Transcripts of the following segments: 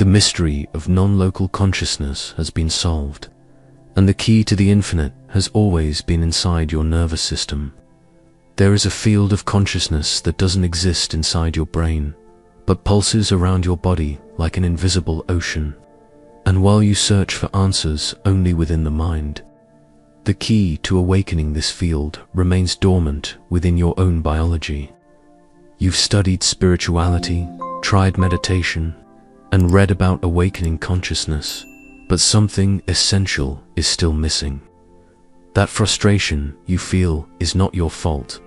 mystery of non-local consciousness has been solved, and the key to the infinite has always been inside your nervous system. There is a field of consciousness that doesn't exist inside your brain, but pulses around your body like an invisible ocean. And while you search for answers only within the mind, the key to awakening this field remains dormant within your own biology. You've studied spirituality, tried meditation, and read about awakening consciousness, but something essential is still missing. That frustration you feel is not your fault.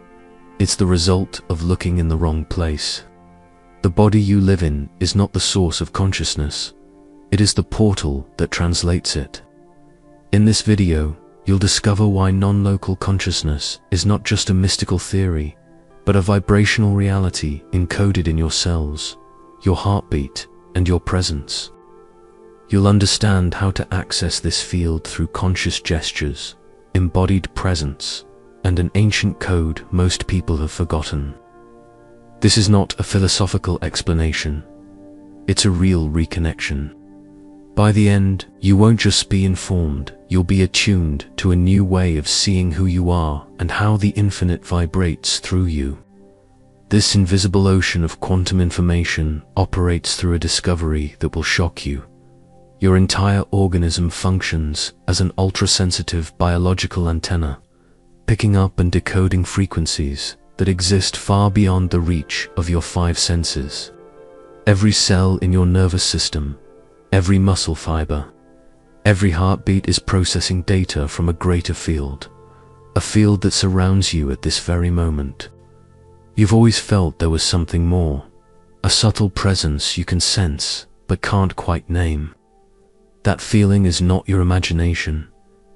It's the result of looking in the wrong place. The body you live in is not the source of consciousness. It is the portal that translates it. In this video, you'll discover why non-local consciousness is not just a mystical theory, but a vibrational reality encoded in your cells, your heartbeat, and your presence. You'll understand how to access this field through conscious gestures, embodied presence, and an ancient code most people have forgotten. This is not a philosophical explanation. It's a real reconnection. By the end, you won't just be informed, you'll be attuned to a new way of seeing who you are and how the infinite vibrates through you. This invisible ocean of quantum information operates through a discovery that will shock you. Your entire organism functions as an ultra-sensitive biological antenna, picking up and decoding frequencies that exist far beyond the reach of your five senses. Every cell in your nervous system, every muscle fiber, every heartbeat is processing data from a greater field, a field that surrounds you at this very moment. You've always felt there was something more, a subtle presence you can sense but can't quite name. That feeling is not your imagination.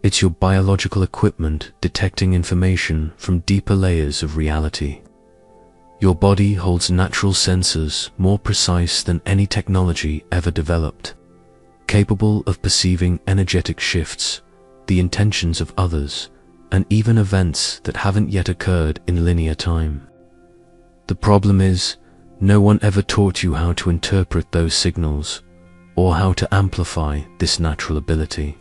It's your biological equipment detecting information from deeper layers of reality. Your body holds natural sensors more precise than any technology ever developed, capable of perceiving energetic shifts, the intentions of others, and even events that haven't yet occurred in linear time. The problem is, no one ever taught you how to interpret those signals, or how to amplify this natural ability.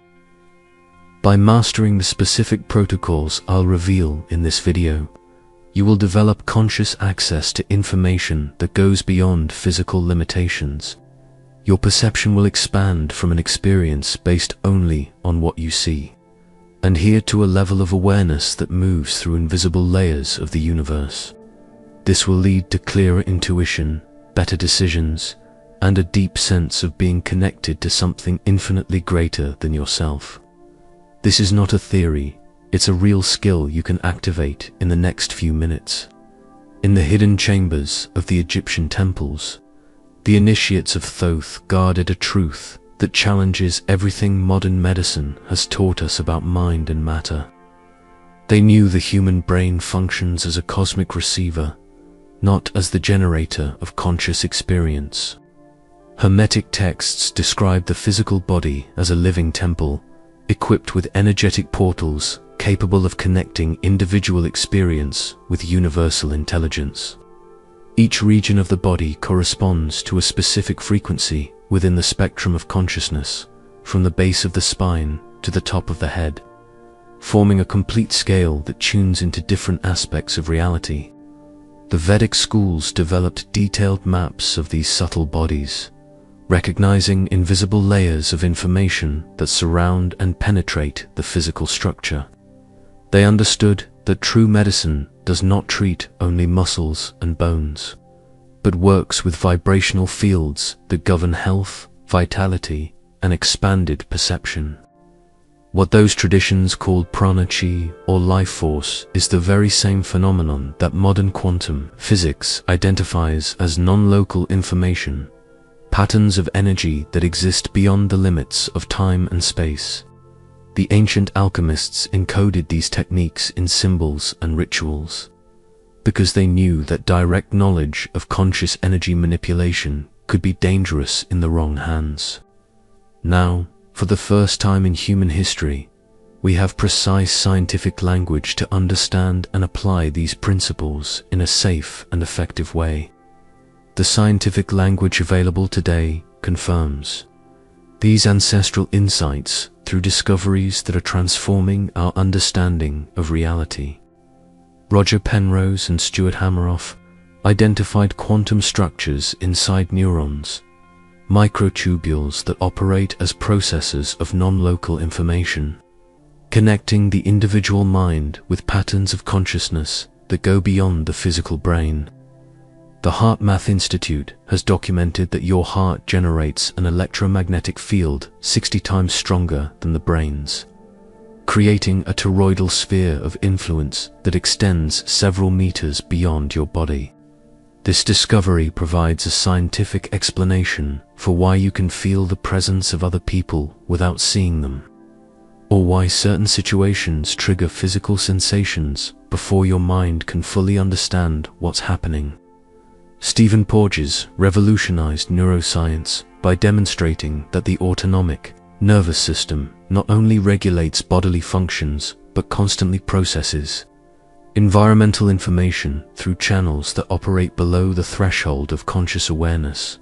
By mastering the specific protocols I'll reveal in this video, you will develop conscious access to information that goes beyond physical limitations. Your perception will expand from an experience based only on what you see, and hear to a level of awareness that moves through invisible layers of the universe. This will lead to clearer intuition, better decisions, and a deep sense of being connected to something infinitely greater than yourself. This is not a theory, it's a real skill you can activate in the next few minutes. In the hidden chambers of the Egyptian temples, the initiates of Thoth guarded a truth that challenges everything modern medicine has taught us about mind and matter. They knew the human brain functions as a cosmic receiver, not as the generator of conscious experience. Hermetic texts describe the physical body as a living temple, equipped with energetic portals capable of connecting individual experience with universal intelligence. Each region of the body corresponds to a specific frequency within the spectrum of consciousness, from the base of the spine to the top of the head, forming a complete scale that tunes into different aspects of reality. The Vedic schools developed detailed maps of these subtle bodies, recognizing invisible layers of information that surround and penetrate the physical structure. They understood that true medicine does not treat only muscles and bones, but works with vibrational fields that govern health, vitality, and expanded perception. What those traditions called prana chi, or life force, is the very same phenomenon that modern quantum physics identifies as non-local information, patterns of energy that exist beyond the limits of time and space. The ancient alchemists encoded these techniques in symbols and rituals, because they knew that direct knowledge of conscious energy manipulation could be dangerous in the wrong hands. Now, for the first time in human history, we have precise scientific language to understand and apply these principles in a safe and effective way. The scientific language available today confirms these ancestral insights through discoveries that are transforming our understanding of reality. Roger Penrose and Stuart Hameroff identified quantum structures inside neurons, microtubules that operate as processors of non-local information, connecting the individual mind with patterns of consciousness that go beyond the physical brain. The HeartMath Institute has documented that your heart generates an electromagnetic field 60 times stronger than the brain's, creating a toroidal sphere of influence that extends several meters beyond your body. This discovery provides a scientific explanation for why you can feel the presence of other people without seeing them, or why certain situations trigger physical sensations before your mind can fully understand what's happening. Stephen Porges revolutionized neuroscience by demonstrating that the autonomic nervous system not only regulates bodily functions but constantly processes environmental information through channels that operate below the threshold of conscious awareness.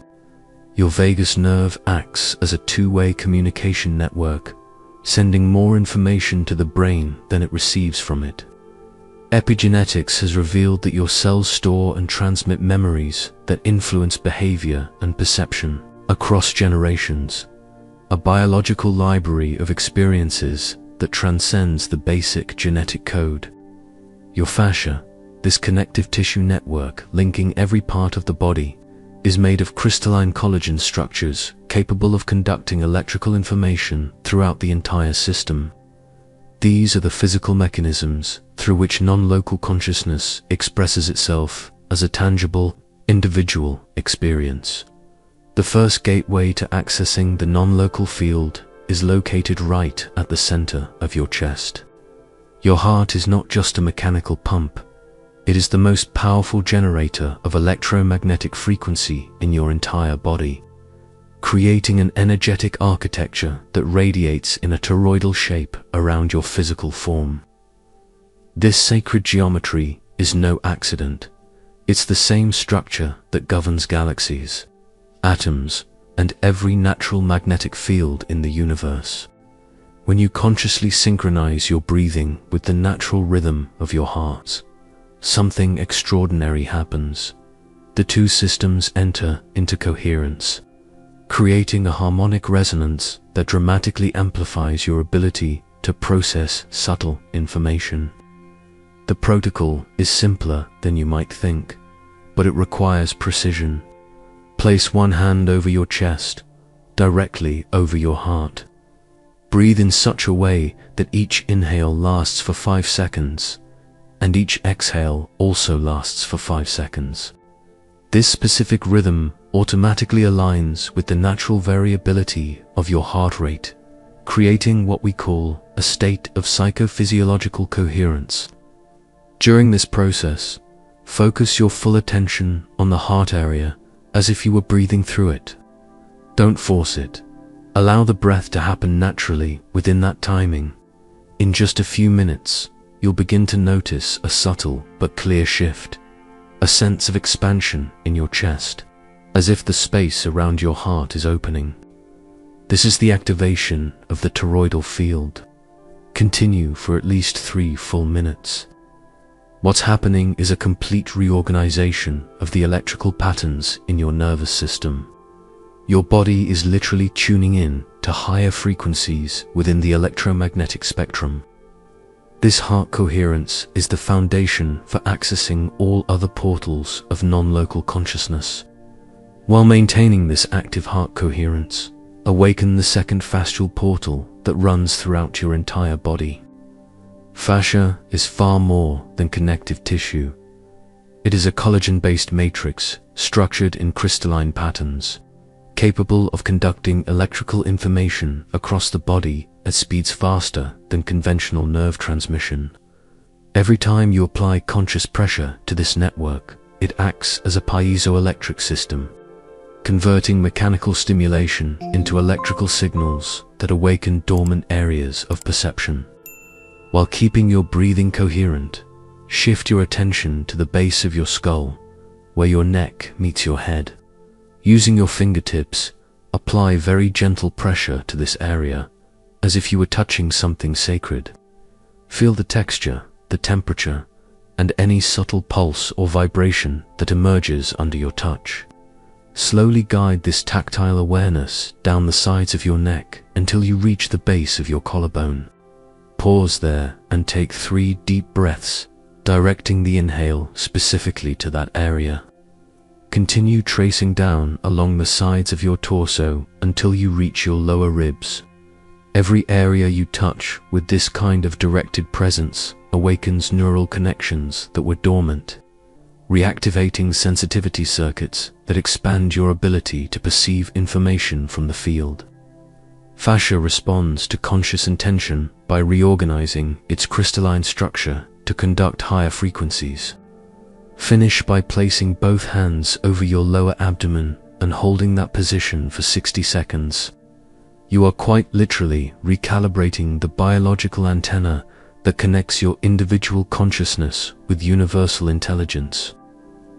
Your vagus nerve acts as a two-way communication network, sending more information to the brain than it receives from it. Epigenetics has revealed that your cells store and transmit memories that influence behavior and perception across generations, a biological library of experiences that transcends the basic genetic code. Your fascia, this connective tissue network linking every part of the body, is made of crystalline collagen structures capable of conducting electrical information throughout the entire system. These are the physical mechanisms through which non-local consciousness expresses itself as a tangible, individual experience. The first gateway to accessing the non-local field is located right at the center of your chest. Your heart is not just a mechanical pump. It is the most powerful generator of electromagnetic frequency in your entire body, creating an energetic architecture that radiates in a toroidal shape around your physical form. This sacred geometry is no accident. It's the same structure that governs galaxies, atoms, and every natural magnetic field in the universe. When you consciously synchronize your breathing with the natural rhythm of your heart, something extraordinary happens. The two systems enter into coherence, creating a harmonic resonance that dramatically amplifies your ability to process subtle information. The protocol is simpler than you might think, but it requires precision. Place one hand over your chest, directly over your heart. Breathe in such a way that each inhale lasts for 5 seconds, and each exhale also lasts for 5 seconds. This specific rhythm automatically aligns with the natural variability of your heart rate, creating what we call a state of psychophysiological coherence. During this process, focus your full attention on the heart area as if you were breathing through it. Don't force it. Allow the breath to happen naturally within that timing. In just a few minutes, you'll begin to notice a subtle but clear shift, a sense of expansion in your chest, as if the space around your heart is opening. This is the activation of the toroidal field. Continue for at least 3 full minutes. What's happening is a complete reorganization of the electrical patterns in your nervous system. Your body is literally tuning in to higher frequencies within the electromagnetic spectrum. This heart coherence is the foundation for accessing all other portals of non-local consciousness. While maintaining this active heart coherence, awaken the second fascial portal that runs throughout your entire body. Fascia is far more than connective tissue. It is a collagen-based matrix structured in crystalline patterns, capable of conducting electrical information across the body at speeds faster than conventional nerve transmission. Every time you apply conscious pressure to this network, it acts as a piezoelectric system, converting mechanical stimulation into electrical signals that awaken dormant areas of perception. While keeping your breathing coherent, shift your attention to the base of your skull, where your neck meets your head. Using your fingertips, apply very gentle pressure to this area, as if you were touching something sacred. Feel the texture, the temperature, and any subtle pulse or vibration that emerges under your touch. Slowly guide this tactile awareness down the sides of your neck until you reach the base of your collarbone. Pause there and take 3 deep breaths, directing the inhale specifically to that area. Continue tracing down along the sides of your torso until you reach your lower ribs. Every area you touch with this kind of directed presence awakens neural connections that were dormant, reactivating sensitivity circuits that expand your ability to perceive information from the field. Fascia responds to conscious intention by reorganizing its crystalline structure to conduct higher frequencies. Finish by placing both hands over your lower abdomen and holding that position for 60 seconds. You are quite literally recalibrating the biological antenna that connects your individual consciousness with universal intelligence.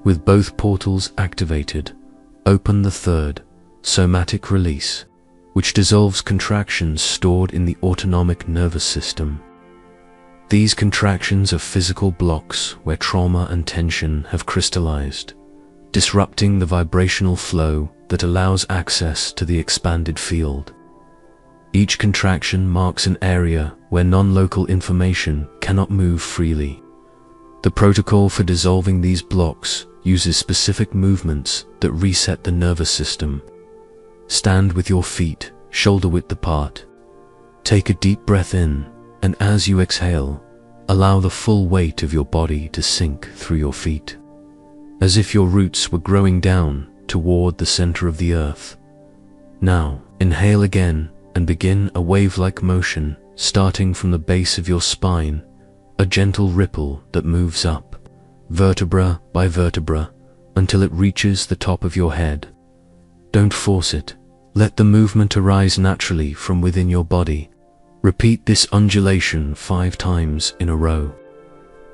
With both portals activated, open the 3rd, somatic release, which dissolves contractions stored in the autonomic nervous system. These contractions are physical blocks where trauma and tension have crystallized, disrupting the vibrational flow that allows access to the expanded field. Each contraction marks an area where non-local information cannot move freely. The protocol for dissolving these blocks uses specific movements that reset the nervous system. Stand with your feet shoulder-width apart. Take a deep breath in, and as you exhale, allow the full weight of your body to sink through your feet, as if your roots were growing down toward the center of the earth. Now, inhale again and begin a wave-like motion starting from the base of your spine, a gentle ripple that moves up, vertebra by vertebra, until it reaches the top of your head. Don't force it. Let the movement arise naturally from within your body. Repeat this undulation 5 times in a row.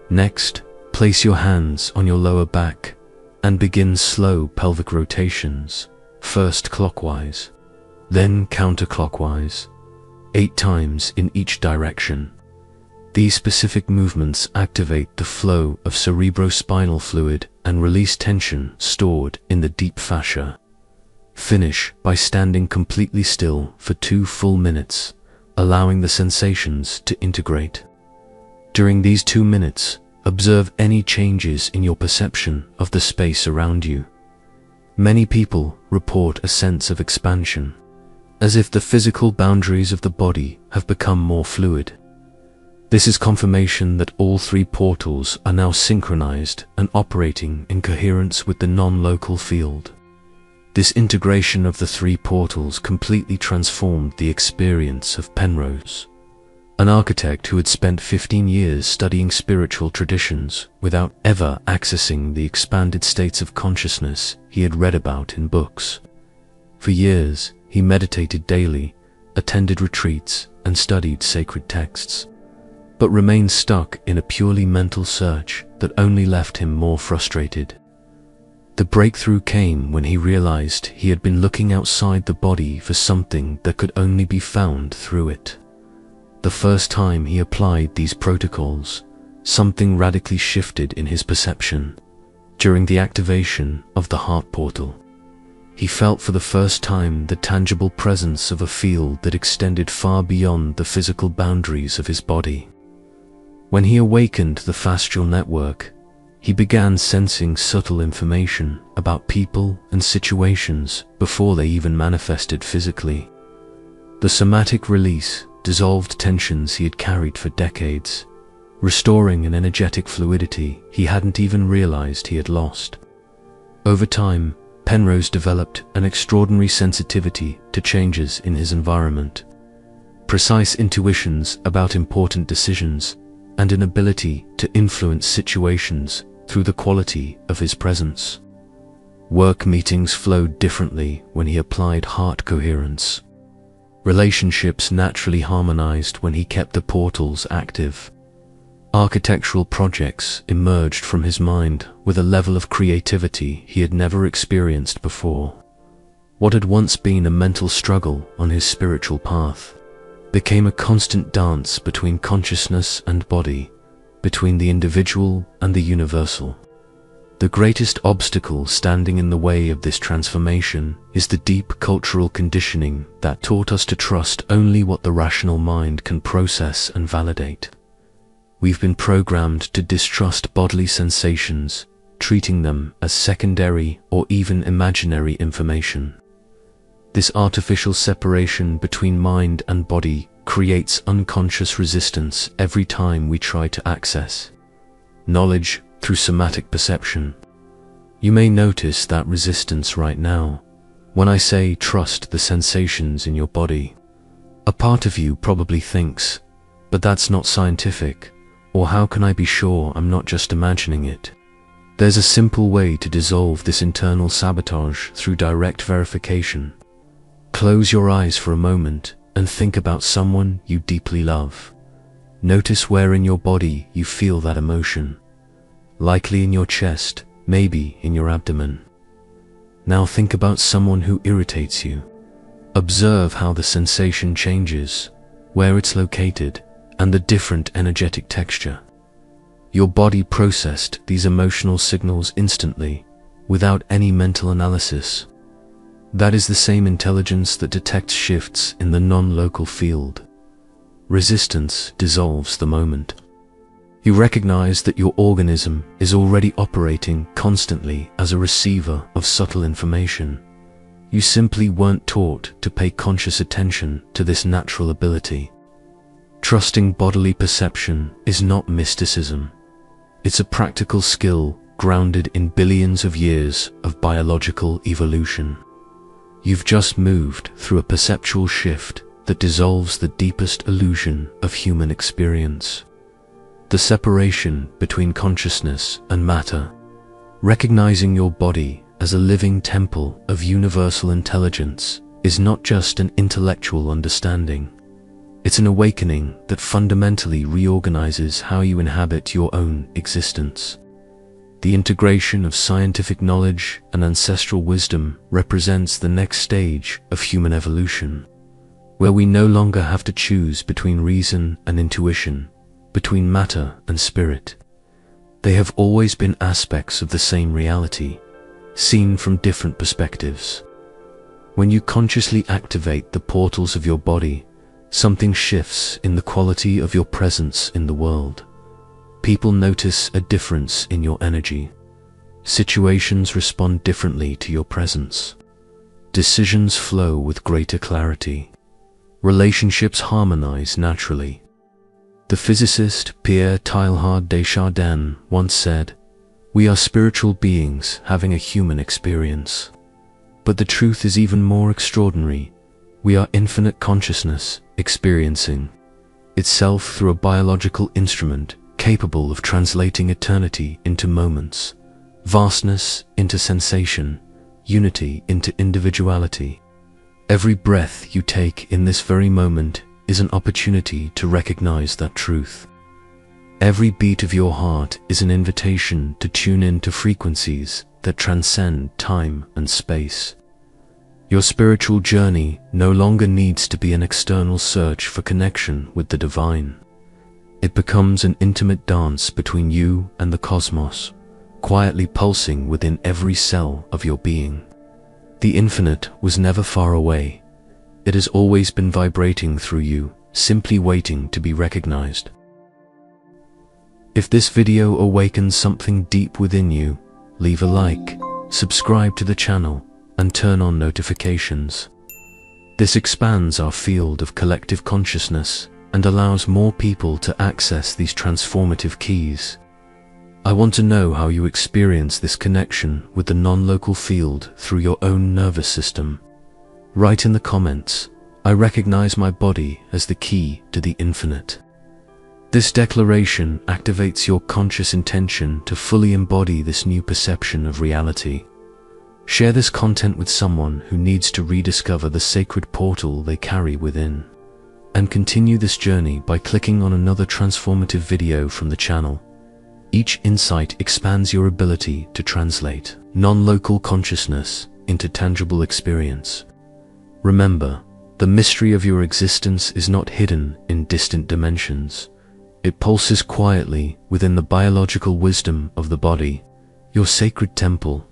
Next, place your hands on your lower back and begin slow pelvic rotations, first clockwise, then counterclockwise, 8 times in each direction. These specific movements activate the flow of cerebrospinal fluid and release tension stored in the deep fascia. Finish by standing completely still for 2 full minutes, allowing the sensations to integrate. During these 2 minutes, observe any changes in your perception of the space around you. Many people report a sense of expansion, as if the physical boundaries of the body have become more fluid. This is confirmation that all 3 portals are now synchronized and operating in coherence with the non-local field. This integration of the 3 portals completely transformed the experience of Penrose, an architect who had spent 15 years studying spiritual traditions without ever accessing the expanded states of consciousness he had read about in books. For years, he meditated daily, attended retreats, and studied sacred texts, but remained stuck in a purely mental search that only left him more frustrated. The breakthrough came when he realized he had been looking outside the body for something that could only be found through it. The first time he applied these protocols, something radically shifted in his perception. During the activation of the heart portal, he felt for the first time the tangible presence of a field that extended far beyond the physical boundaries of his body. When he awakened the fascial network, he began sensing subtle information about people and situations before they even manifested physically. The somatic release dissolved tensions he had carried for decades, restoring an energetic fluidity he hadn't even realized he had lost. Over time, Penrose developed an extraordinary sensitivity to changes in his environment, precise intuitions about important decisions, and an ability to influence situations through the quality of his presence. Work meetings flowed differently when he applied heart coherence. Relationships naturally harmonized when he kept the portals active. Architectural projects emerged from his mind with a level of creativity he had never experienced before. What had once been a mental struggle on his spiritual path became a constant dance between consciousness and body, between the individual and the universal. The greatest obstacle standing in the way of this transformation is the deep cultural conditioning that taught us to trust only what the rational mind can process and validate. We've been programmed to distrust bodily sensations, treating them as secondary or even imaginary information. This artificial separation between mind and body creates unconscious resistance every time we try to access knowledge through somatic perception. You may notice that resistance right now. When I say trust the sensations in your body, a part of you probably thinks, but that's not scientific, or how can I be sure I'm not just imagining it? There's a simple way to dissolve this internal sabotage through direct verification. Close your eyes for a moment and think about someone you deeply love. Notice where in your body you feel that emotion. Likely in your chest, maybe in your abdomen. Now think about someone who irritates you. Observe how the sensation changes, where it's located, and the different energetic texture. Your body processed these emotional signals instantly, without any mental analysis. That is the same intelligence that detects shifts in the non-local field. Resistance dissolves the moment. You recognize that your organism is already operating constantly as a receiver of subtle information. You simply weren't taught to pay conscious attention to this natural ability. Trusting bodily perception is not mysticism. It's a practical skill grounded in billions of years of biological evolution. You've just moved through a perceptual shift that dissolves the deepest illusion of human experience. The separation between consciousness and matter, recognizing your body as a living temple of universal intelligence, is not just an intellectual understanding. It's an awakening that fundamentally reorganizes how you inhabit your own existence. The integration of scientific knowledge and ancestral wisdom represents the next stage of human evolution, where we no longer have to choose between reason and intuition, between matter and spirit. They have always been aspects of the same reality, seen from different perspectives. When you consciously activate the portals of your body, something shifts in the quality of your presence in the world. People notice a difference in your energy. Situations respond differently to your presence. Decisions flow with greater clarity. Relationships harmonize naturally. The physicist Pierre Teilhard de Chardin once said, "We are spiritual beings having a human experience." But the truth is even more extraordinary. We are infinite consciousness experiencing itself through a biological instrument capable of translating eternity into moments, vastness into sensation, unity into individuality. Every breath you take in this very moment is an opportunity to recognize that truth. Every beat of your heart is an invitation to tune in to frequencies that transcend time and space. Your spiritual journey no longer needs to be an external search for connection with the divine. It becomes an intimate dance between you and the cosmos, quietly pulsing within every cell of your being. The infinite was never far away. It has always been vibrating through you, simply waiting to be recognized. If this video awakens something deep within you, leave a like, subscribe to the channel, and turn on notifications. This expands our field of collective consciousness and allows more people to access these transformative keys. I want to know how you experience this connection with the non-local field through your own nervous system. Write in the comments, "I recognize my body as the key to the infinite." This declaration activates your conscious intention to fully embody this new perception of reality. Share this content with someone who needs to rediscover the sacred portal they carry within. and continue this journey by clicking on another transformative video from the channel. Each insight expands your ability to translate non-local consciousness into tangible experience. Remember, the mystery of your existence is not hidden in distant dimensions. It pulses quietly within the biological wisdom of the body, your sacred temple,